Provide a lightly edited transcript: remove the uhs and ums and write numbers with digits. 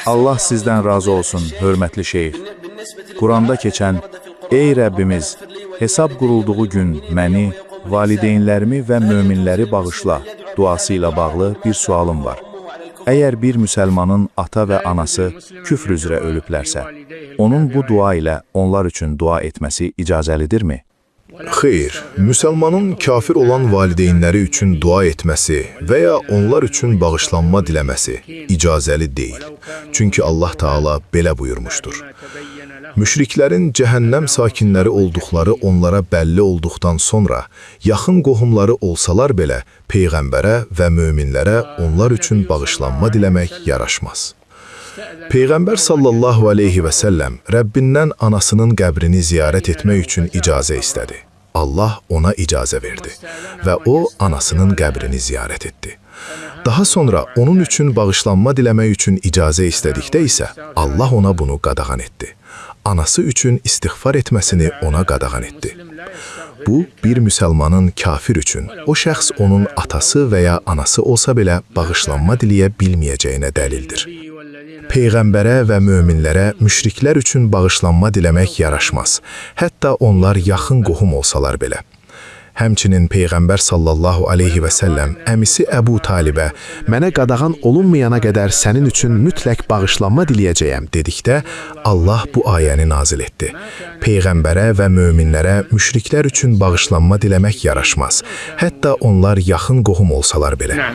Allah sizdən razı olsun, hörmətli şeyx. Quranda keçən, ey Rəbbimiz, hesab qurulduğu gün məni, valideynlərimi və möminləri bağışla duası ilə bağlı bir sualım var. Əgər bir müsəlmanın ata və anası küfr üzrə ölüblərsə, onun bu dua ilə onlar üçün dua etməsi icazəlidirmi? Xeyr, müsəlmanın kafir olan valideynləri üçün dua etməsi və ya onlar üçün bağışlanma diləməsi icazəli deyil. Çünki Allah Taala belə buyurmuşdur. Müşriklərin cəhənnəm sakinləri olduqları onlara bəlli olduqdan sonra, yaxın qohumları olsalar belə, Peyğəmbərə və möminlərə onlar üçün bağışlanma diləmək yaraşmaz. Peyğəmbər sallallahu aleyhi və səlləm Rəbbindən anasının qəbrini ziyarət etmək üçün icazə istədi. Allah ona icazə verdi və o, anasının qəbrini ziyarət etdi. Daha sonra onun üçün bağışlanma diləmək üçün icazə istədikdə isə Allah ona bunu qadağan etdi. Anası üçün istiğfar etməsini ona qadağan etdi. Bu, bir müsəlmanın kafir üçün, o şəxs onun atası və ya anası olsa belə bağışlanma diləyə bilməyəcəyinə dəlildir. Peyğəmbərə və möminlərə müşriklər üçün bağışlanma diləmək yaraşmaz, hətta onlar yaxın qohum olsalar belə. Həmçinin Peyğəmbər sallallahu aleyhi və səlləm əmisi Əbu Talibə mənə qadağan olunmayana qədər sənin üçün mütləq bağışlanma diləyəcəyəm dedikdə Allah bu ayəni nazil etdi. Peyğəmbərə və möminlərə müşriklər üçün bağışlanma diləmək yaraşmaz, hətta onlar yaxın qohum olsalar belə.